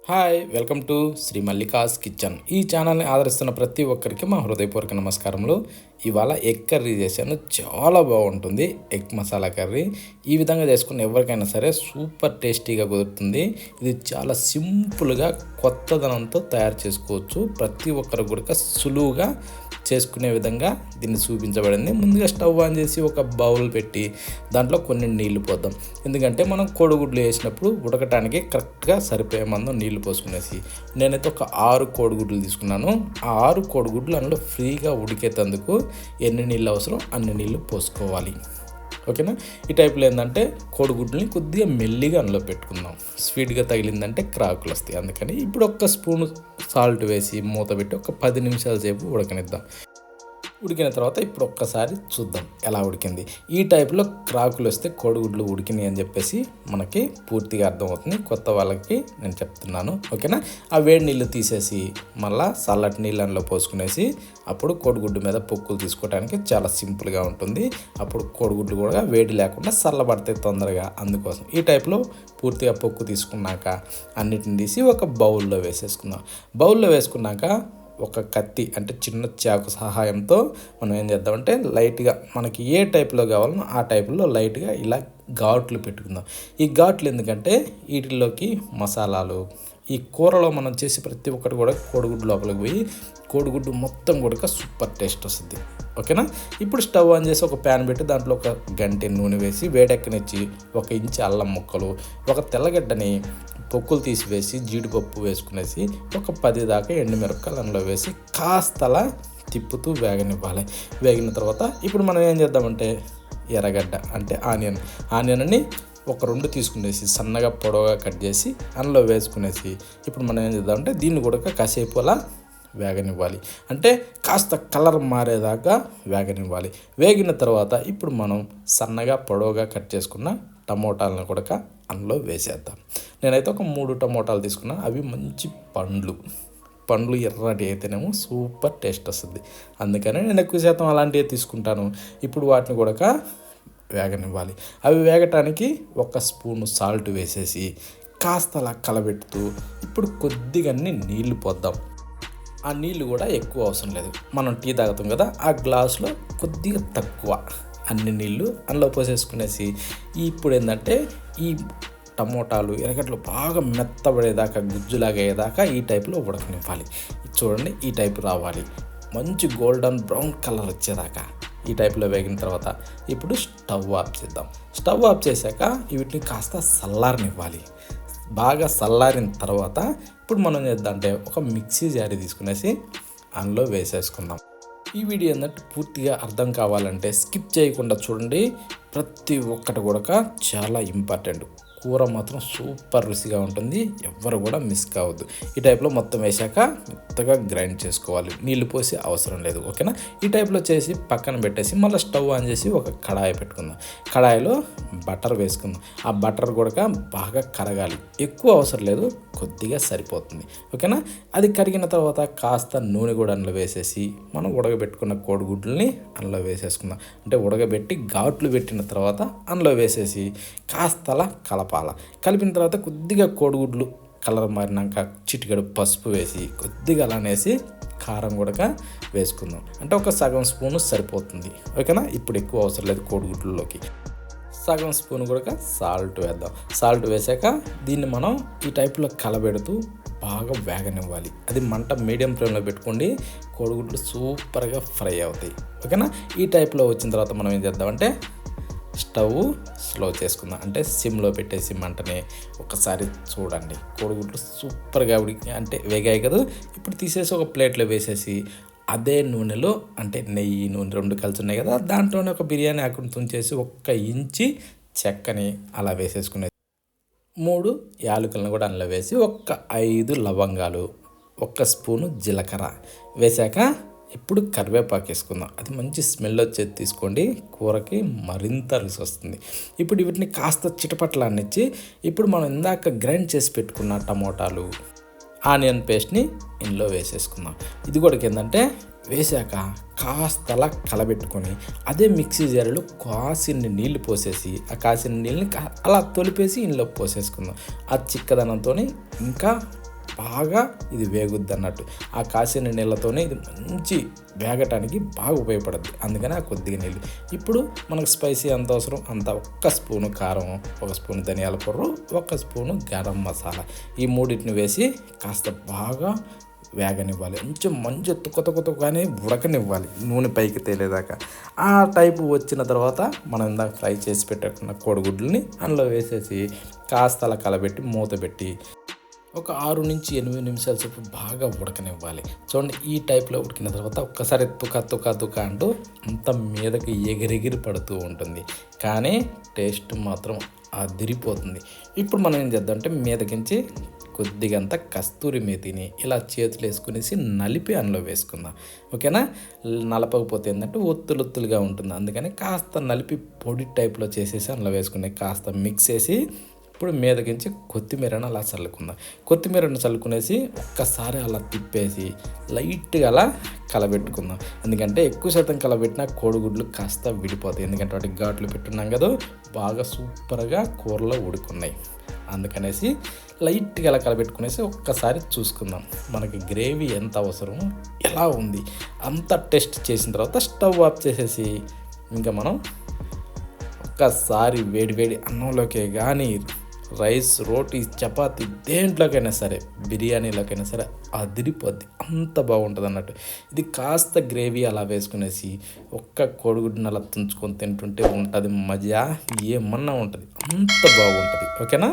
Hi welcome to Shri Mallika's kitchen. ఈ ఛానల్ని ఆదరిస్తున్న ప్రతి ఒక్కరికి మా హృదయపూర్వక నమస్కారములు. ఇవాళ ఎగ్ కర్రీ చేశాను. చాలా బాగుంటుంది ఎగ్ మసాలా కర్రీ. ఈ విధంగా చేసుకున్న ఎవరికైనా సరే సూపర్ టేస్టీగా కుదురుతుంది. ఇది చాలా సింపుల్గా కొత్తదనంతో తయారు చేసుకోవచ్చు. ప్రతి ఒక్కరు కూడా సులువుగా చేసుకునే విధంగా దీన్ని చూపించబడింది. ముందుగా స్టవ్ ఆన్ చేసి ఒక బౌల్ పెట్టి దాంట్లో కొన్ని నీళ్లు పోద్దాం. ఎందుకంటే మనం కోడిగుడ్లు వేసినప్పుడు ఉడకటానికి కరెక్ట్గా సరిపోయే మందం నీళ్లు పోసుకునేసి, నేనైతే ఒక 6 కోడిగుడ్లు తీసుకున్నాను. ఆ 6 కోడిగుడ్లు అందులో ఫ్రీగా ఉడికేటందుకు ఎన్ని నీళ్ళు అవసరం అన్ని నీళ్ళు పోసుకోవాలి. ఓకేనా? ఈ టైప్లో ఏంటంటే కోడిగుడ్లని కొద్దిగా మెల్లిగా అందులో పెట్టుకుందాం. స్వీట్గా తగిలిందంటే క్రాకులు వస్తాయి. అందుకని ఇప్పుడు ఒక్క స్పూన్ సాల్ట్ వేసి మూత పెట్టి ఒక 10 నిమిషాల సేపు ఉడకనిద్దాం. ఉడికిన తర్వాత ఇప్పుడు ఒక్కసారి చూద్దాం ఎలా ఉడికింది. ఈ టైప్లో క్రాకులు వస్తే కోడిగుడ్లు ఉడికినాయి అని చెప్పేసి మనకి పూర్తిగా అర్థమవుతుంది. కొత్త వాళ్ళకి నేను చెప్తున్నాను. ఓకేనా? ఆ వేడి నీళ్ళు తీసేసి మళ్ళీ చల్లటి నీళ్ళు అందులో పోసుకునేసి అప్పుడు కోడిగుడ్డు మీద పొక్కులు తీసుకోవడానికి చాలా సింపుల్గా ఉంటుంది. అప్పుడు కోడిగుడ్లు కూడా వేడి లేకుండా చల్లబడతాయి తొందరగా. అందుకోసం ఈ టైప్లో పూర్తిగా పొక్కు తీసుకున్నాక అన్నిటిని తీసి ఒక బౌల్లో వేసేసుకుందాం. బౌల్లో వేసుకున్నాక ఒక కత్తి అంటే చిన్న చాకు సహాయంతో మనం ఏం చేద్దామంటే లైట్గా మనకి ఏ టైప్లో కావాలనో ఆ టైప్లో లైట్గా ఇలా ఘాట్లు పెట్టుకుందాం. ఈ ఘాట్లు ఎందుకంటే వీటిల్లోకి మసాలాలు ఈ కూరలో మనం చేసి ప్రతి ఒక్కటి కూడా కోడిగుడ్డు లోపలికి పోయి కోడిగుడ్డు మొత్తం కూడా సూపర్ టేస్ట్ వస్తుంది. ఓకేనా? ఇప్పుడు స్టవ్ ఆన్ చేసి ఒక ప్యాన్ పెట్టి దాంట్లో ఒక గంటె నూనె వేసి వేడెక్కనిచ్చి 1 ఇంచు అల్లం ముక్కలు, ఒక తెల్లగడ్డని పొక్కులు తీసివేసి జీడిపప్పు వేసుకునేసి ఒక 10 దాకా ఎండుమిరపకాయలు అందులో వేసి కాస్తలా తిప్పుతూ వేగనివ్వాలి. వేగిన తర్వాత ఇప్పుడు మనం ఏం చేద్దామంటే ఎర్రగడ్డ అంటే ఆనియన్ని ఒక 2 తీసుకునేసి సన్నగా పొడవుగా కట్ చేసి అందులో వేసుకునేసి ఇప్పుడు మనం ఏం చేద్దామంటే దీన్ని కూడా కాసేపు అలా వేగనివ్వాలి. అంటే కాస్త కలర్ మారేదాకా వేగనివ్వాలి. వేగిన తర్వాత ఇప్పుడు మనం సన్నగా పొడవుగా కట్ చేసుకున్న టమోటాలను కూడా అందులో వేసేద్దాం. నేనైతే ఒక 3 టమోటాలు తీసుకున్నాను. అవి మంచి పండ్లు ఎర్రటి అయితేనేమో సూపర్ టేస్ట్ వస్తుంది. అందుకని నేను ఎక్కువ శాతం అలాంటివి తీసుకుంటాను. ఇప్పుడు వాటిని కూడా వేగనివ్వాలి. అవి వేగటానికి 1 స్పూను సాల్ట్ వేసేసి కాస్త అలా కలబెడుతూ ఇప్పుడు కొద్దిగా నీళ్లు పోద్దాం. ఆ నీళ్ళు కూడా ఎక్కువ అవసరం లేదు. మనం టీ తాగుతాం కదా, ఆ గ్లాసులో కొద్దిగా తక్కువ అన్ని నీళ్ళు అందులో పోసేసుకునేసి ఇప్పుడు ఏంటంటే ఈ టమోటాలు ఎర్రగడ్డలు బాగా మెత్తబడేదాకా గుజ్జులాగా అయ్యేదాకా ఈ టైప్లో ఉడకనివ్వాలి. చూడండి, ఈ టైపు రావాలి. మంచి గోల్డెన్ బ్రౌన్ కలర్ వచ్చేదాకా ఈ టైప్లో వేగిన తర్వాత ఇప్పుడు స్టవ్ ఆఫ్ చేద్దాం. స్టవ్ ఆఫ్ చేశాక వీటిని కాస్త చల్లారనివ్వాలి. బాగా చల్లారిన తర్వాత ఇప్పుడు మనం చేద్దామంటే ఒక మిక్సీ జారీ తీసుకునేసి అందులో వేసేసుకుందాం. ఈ వీడియో ఏంటంటే పూర్తిగా అర్థం కావాలంటే స్కిప్ చేయకుండా చూడండి. ప్రతి ఒక్కటి కూడా చాలా ఇంపార్టెంట్. కూర మాత్రం సూపర్ రుచిగా ఉంటుంది. ఎవ్వరు కూడా మిస్ కావద్దు. ఈ టైప్లో మొత్తం వేసాక మెత్తగా గ్రైండ్ చేసుకోవాలి. నీళ్లు పోసి అవసరం లేదు. ఓకేనా? ఈ టైప్లో చేసి పక్కన పెట్టేసి మళ్ళీ స్టవ్ ఆన్ చేసి ఒక కడాయి పెట్టుకుందాం. కడాయిలో బటర్ వేసుకుందాం. ఆ బటర్ కూడా బాగా కరగాలి. ఎక్కువ అవసరం లేదు, కొద్దిగా సరిపోతుంది. ఓకేనా? అది కరిగిన తర్వాత కాస్త నూనె కూడా అందులో వేసేసి మనం ఉడకబెట్టుకున్న కోడిగుడ్లని అందులో వేసేసుకుందాం. అంటే ఉడకబెట్టి ఘాట్లు పెట్టిన తర్వాత అందులో వేసేసి కాస్తలా కలిపిన తర్వాత కొద్దిగా కోడిగుడ్లు కలర్ మారినాక చిటికెడు పసుపు వేసి కొద్దిగా అలానేసి కారం కూడా వేసుకుందాం. అంటే ఒక సగం స్పూను సరిపోతుంది. ఓకేనా? ఇప్పుడు ఎక్కువ అవసరం లేదు. కోడిగుడ్లలోకి సగం స్పూన్ కూడా సాల్ట్ వేద్దాం. సాల్ట్ వేసాక దీన్ని మనం ఈ టైప్లో కలబెడుతూ బాగా వేగనివ్వాలి. అది మంట మీడియం ఫ్లేమ్లో పెట్టుకోండి. కోడిగుడ్లు సూపర్గా ఫ్రై అవుతాయి. ఓకేనా? ఈ టైప్లో వచ్చిన తర్వాత మనం ఏం చేద్దామంటే స్టవ్ స్లో చేసుకుందాం. అంటే సిమ్లో పెట్టేసి మంటని ఒకసారి చూడండి. కోడిగుడ్లు సూపర్గా అంటే వేగాయి కదా. ఇప్పుడు తీసేసి ఒక ప్లేట్లో వేసేసి అదే నూనెలో అంటే నెయ్యి నూనె 2 కలిసి ఉన్నాయి కదా, దాంట్లోనే ఒక బిర్యానీ ఆకును తుంచేసి 1 ఇంచి చెక్కని అలా వేసేసుకునే 3 యాలకులను కూడా అందులో వేసి 5 లవంగాలు 1 స్పూను జీలకర్ర వేసాక ఇప్పుడు కరివేపాకు వేసుకుందాం. అది మంచి స్మెల్ వచ్చేది తీసుకోండి. కూరకి మరింత రుచి వస్తుంది. ఇప్పుడు వీటిని కాస్త చిటపట్లాన్నిచ్చి ఇప్పుడు మనం ఇందాక గ్రైండ్ చేసి పెట్టుకున్న టమోటాలు ఆనియన్ పేస్ట్ని ఇందులో వేసేసుకుందాం. ఇది కూడా ఏంటంటే వేసాక కాస్తలా కలబెట్టుకొని అదే మిక్సీ జారీలో కాసిన్ని నీళ్లు పోసేసి ఆ కాసిన నీళ్ళని అలా తొలిపేసి ఇందులో పోసేసుకుందాం. ఆ చిక్కదనంతో ఇంకా బాగా ఇది వేగుద్ది అన్నట్టు. ఆ కాసిన నీళ్ళతోనే ఇది మంచి వేగటానికి బాగా ఉపయోగపడుద్ది. అందుకని ఆ కొద్దిగా నీళ్ళు. ఇప్పుడు మనకు స్పైసీ ఎంత అవసరం అంత, ఒక్క స్పూను కారం, ఒక స్పూను ధనియాల పౌడర్, ఒక స్పూను గరం మసాలా, ఈ మూడింటిని వేసి కాస్త బాగా వేగనివ్వాలి. కొంచెం మంచి తుక్కగానే ఉడకనివ్వాలి, నూనె పైకి తేలేదాకా. ఆ టైపు వచ్చిన తర్వాత మనం ఇందాక ఫ్రై చేసి పెట్టుకున్న కోడిగుడ్లని అందులో వేసేసి కాస్త అలా కలబెట్టి మూత పెట్టి ఒక 6 నుంచి 8 నిమిషాల సేపు బాగా ఉడకనివ్వాలి. చూడండి, ఈ టైప్లో ఉడికిన తర్వాత ఒక్కసారి తుక అంటూ అంత మీదకి ఎగిరెగిరి పడుతూ ఉంటుంది, కానీ టేస్ట్ మాత్రం అదిరిపోతుంది. ఇప్పుడు మనం ఏం చేద్దాం అంటే మీదకించి కొద్దిగంత కస్తూరి మేతిని ఇలా చేతులు వేసుకునేసి నలిపి అందులో వేసుకుందాం. ఓకేనా? నలపకపోతే ఏంటంటే ఒత్తులుగా ఉంటుంది, అందుకని కాస్త నలిపి పొడి టైప్లో చేసేసి అందులో వేసుకుని కాస్త మిక్స్ చేసి ఇప్పుడు మీదకించి కొత్తిమీరను అలా చల్లుకుందాం. కొత్తిమీరను చల్లుకునేసి ఒక్కసారి అలా తిప్పేసి లైట్గా అలా కలబెట్టుకుందాం. ఎందుకంటే ఎక్కువ శాతం కలబెట్టినా కోడిగుడ్లు కాస్త విడిపోతాయి, ఎందుకంటే వాటికి ఘాట్లు పెట్టున్నాం కదా, బాగా సూపర్గా కూరలో ఉడుకున్నాయి. అందుకనేసి లైట్గా అలా కలబెట్టుకునేసి ఒక్కసారి చూసుకుందాం మనకి గ్రేవీ ఎంత అవసరం, ఎలా ఉంది అంత టెస్ట్ చేసిన తర్వాత స్టవ్ ఆఫ్ చేసేసి ఇంకా మనం ఒక్కసారి వేడి అన్నంలోకే కానీ రైస్, రోటీ, చపాతి దేంట్లోకైనా సరే, బిర్యానీలోకైనా సరే అదిరిపోద్ది, అంత బాగుంటుంది అన్నట్టు. ఇది కాస్త గ్రేవీ అలా వేసుకునేసి ఒక్క కోడిగుడ్డుని అలా తుంచుకొని తింటుంటే ఉంటుంది మజా, ఏమన్నా ఉంటుంది, అంత బాగుంటుంది. ఓకేనా?